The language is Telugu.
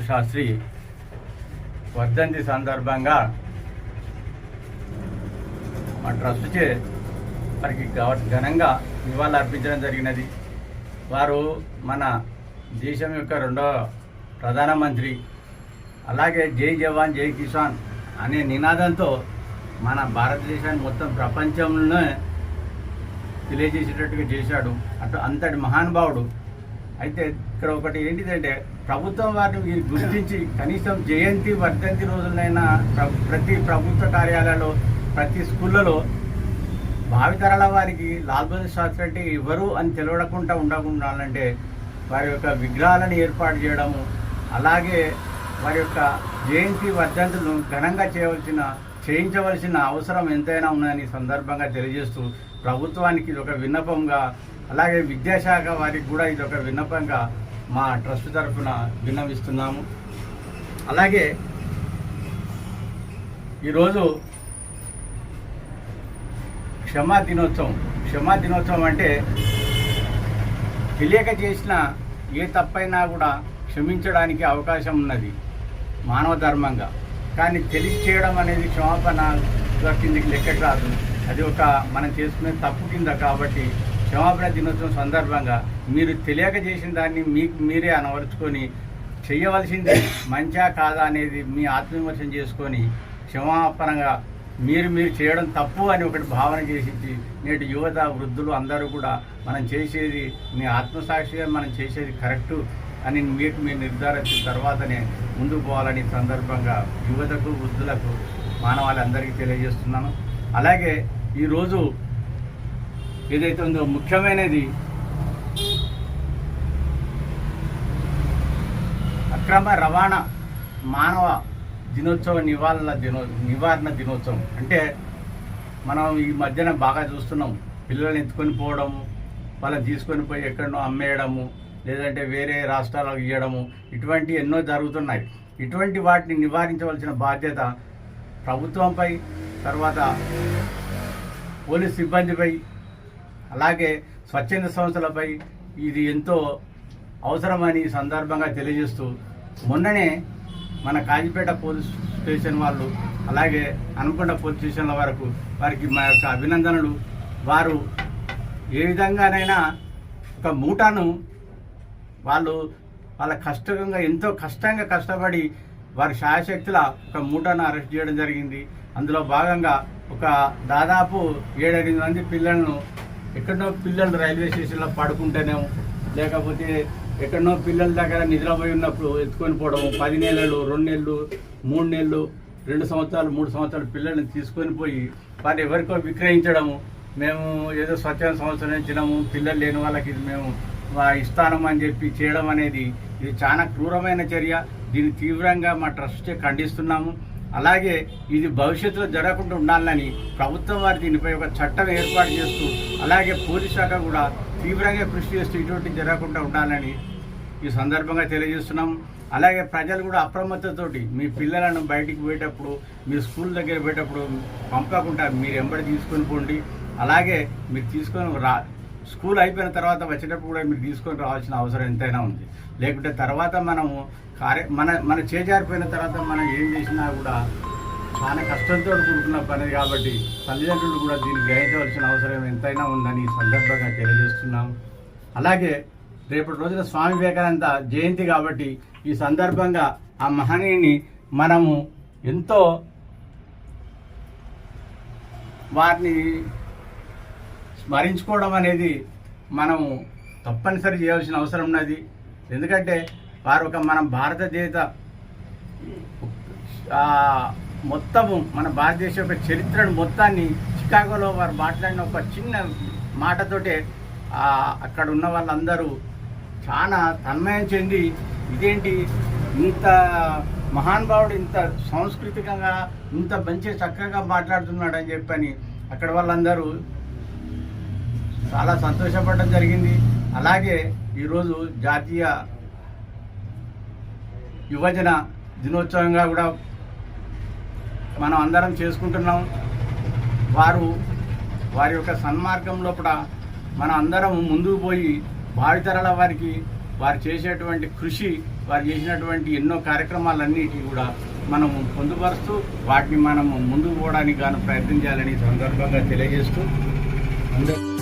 శాస్త్రి వర్ధంతి సందర్భంగా మా ట్రస్ట్చే వారికి ఘనంగా నివాళులు అర్పించడం జరిగినది. వారు మన దేశం యొక్క రెండవ ప్రధానమంత్రి. అలాగే జై జవాన్ జై కిసాన్ అనే నినాదంతో మన భారతదేశాన్ని మొత్తం ప్రపంచంలోనే తెలియజేసేటట్టుగా చేశాడు. అంతటి మహానుభావుడు. అయితే ఇక్కడ ఒకటి ఏంటిదంటే, ప్రభుత్వం వారిని గుర్తించి కనీసం జయంతి వర్ధంతి రోజులైనా ప్రతి ప్రభుత్వ కార్యాలయాల్లో ప్రతి స్కూళ్ళలో భావితరాల వారికి లాల్ బహదూర్ శాస్త్రి అంటే ఎవరు అని తెలియకుండా ఉండాలంటే వారి యొక్క విగ్రహాలను ఏర్పాటు చేయడము, అలాగే వారి యొక్క జయంతి వర్ధంతులను ఘనంగా చేయించవలసిన అవసరం ఎంతైనా ఉందని సందర్భంగా తెలియజేస్తూ ప్రభుత్వానికి ఇది ఒక విన్నపంగా, అలాగే విద్యాశాఖ వారికి కూడా ఇది ఒక విన్నపంగా మా ట్రస్ట్ తరఫున విన్నవిస్తున్నాము. అలాగే ఈరోజు క్షమా దినోత్సవం అంటే తెలియక చేసిన ఏ తప్పైనా కూడా క్షమించడానికి అవకాశం ఉన్నది మానవ ధర్మంగా. కానీ తెలిసి చేయడం అనేది క్షమాపణ కిందకి లెక్కకు రాదు. అది ఒక మనం చేసుకునే తప్పు కింద. కాబట్టి క్షమాపణ దినోత్సవం సందర్భంగా మీరు తెలియక చేసిన దాన్ని మీకు మీరే అనవరుచుకొని చేయవలసింది మంచా కాదా అనేది మీ ఆత్మవిమర్శనం చేసుకొని క్షమాపణగా మీరు చేయడం తప్పు అని ఒకటి భావన చేసి నేటి యువత వృద్ధులు అందరూ కూడా మనం చేసేది మీ ఆత్మసాక్షిగా మనం చేసేది కరెక్టు అని మీరు నిర్ధారించిన తర్వాతనే ముందుకు పోవాలని సందర్భంగా యువతకు వృద్ధులకు మానవాళందరికీ తెలియజేస్తున్నాను. అలాగే ఈరోజు ఏదైతే ఉందో ముఖ్యమైనది అక్రమ రవాణా మానవ దినోత్సవ నివారణ దినోత్సవం. అంటే మనం ఈ మధ్యన బాగా చూస్తున్నాం, పిల్లల్ని ఎత్తుకొని పోవడము, వాళ్ళని తీసుకొని పోయి ఎక్కడనో అమ్మేయడము, లేదంటే వేరే రాష్ట్రాలకు ఇవ్వడము, ఇటువంటి ఎన్నో జరుగుతున్నాయి. ఇటువంటి వాటిని నివారించవలసిన బాధ్యత ప్రభుత్వంపై, తర్వాత పోలీస్ సిబ్బందిపై, అలాగే స్వచ్ఛంద సంస్థలపై ఇది ఎంతో అవసరమని సందర్భంగా తెలియజేస్తూ, మొన్ననే మన కాజీపేట పోలీస్ స్టేషన్ వాళ్ళు, అలాగే హన్మకొండ పోలీస్ స్టేషన్ల వరకు వారికి మా యొక్క అభినందనలు. వారు ఏ విధంగానైనా ఒక మూటను వాళ్ళ ఎంతో కష్టపడి వారి శాయశక్తుల ఒక మూటను అరెస్ట్ చేయడం జరిగింది. అందులో భాగంగా ఒక దాదాపు 7-8 మంది పిల్లలను పిల్లలు రైల్వే స్టేషన్లో పడుకుంటేనే, లేకపోతే ఎక్కడనో పిల్లల దగ్గర నిద్రపోయి ఉన్నప్పుడు ఎత్తుకొని పోవడము, 10 నెలలు 2 నెలలు 3 నెలలు 2 సంవత్సరాలు 3 సంవత్సరాలు పిల్లల్ని తీసుకొని పోయి వారిని ఎవరికో విక్రయించడము. మేము ఏదో స్వచ్ఛంద సంవత్సరం ఇచ్చినాము, పిల్లలు లేని వాళ్ళకి ఇది మేము ఇస్తానం అని చెప్పి చేయడం అనేది ఇది చాలా క్రూరమైన చర్య. దీన్ని తీవ్రంగా మా ట్రస్ట్ ఖండిస్తున్నాము. అలాగే ఇది భవిష్యత్తులో జరగకుండా ఉండాలని ప్రభుత్వం వారు దీనిపై ఒక చట్టం ఏర్పాటు చేస్తూ, అలాగే పోలీస్ శాఖ కూడా తీవ్రంగా కృషి చేస్తూ ఇటువంటి జరగకుండా ఉండాలని ఈ సందర్భంగా తెలియజేస్తున్నాం. అలాగే ప్రజలు కూడా అప్రమత్తతోటి మీ పిల్లలను బయటికి పోయేటప్పుడు, మీ స్కూల్ దగ్గర పోయేటప్పుడు పంపకుండా మీరు ఎంబడి తీసుకొని పోండి. అలాగే మీరు తీసుకొని స్కూల్ అయిపోయిన తర్వాత వచ్చేటప్పుడు కూడా మీరు తీసుకొని రావాల్సిన అవసరం ఎంతైనా ఉంది. లేకుంటే తర్వాత మనము మన చేజారిపోయిన తర్వాత మనం ఏం చేసినా కూడా చాలా కష్టంతో కూడుకున్న పని. కాబట్టి తల్లిదండ్రులు కూడా దీన్ని గ్రహించవలసిన అవసరం ఎంతైనా ఉందని ఈ సందర్భంగా తెలియజేస్తున్నాం. అలాగే రేపటి రోజున స్వామి వివేకానంద జయంతి కాబట్టి ఈ సందర్భంగా ఆ మహనీయుని మనము ఎంతో వారిని స్మరించుకోవడం అనేది మనము తప్పనిసరి చేయాల్సిన అవసరం ఉన్నది. ఎందుకంటే వారు మన భారతదేశ మొత్తము మన భారతదేశ యొక్క చరిత్రను మొత్తాన్ని చికాగోలో వారు మాట్లాడిన ఒక చిన్న మాటతోటే అక్కడ ఉన్న వాళ్ళందరూ చాలా తన్మయం చెంది, ఇదేంటి ఇంత మహానుభావుడు ఇంత సాంస్కృతికంగా ఇంత మంచి చక్కగా మాట్లాడుతున్నాడు అని చెప్పని అక్కడ వాళ్ళందరూ చాలా సంతోషపడడం జరిగింది. అలాగే ఈరోజు జాతీయ యువజన దినోత్సవంగా కూడా మనం అందరం చేసుకుంటున్నాం. వారి యొక్క సన్మార్గం లోపల మనం అందరం ముందుకు పోయి భావితరాల వారికి వారు చేసేటువంటి కృషి వారు చేసినటువంటి ఎన్నో కార్యక్రమాలన్నిటి కూడా మనము పొందుపరుస్తూ వాటిని మనము ముందుకు పోవడానికి గాను ప్రయత్నం చేయాలని సందర్భంగా తెలియజేస్తూ అందరూ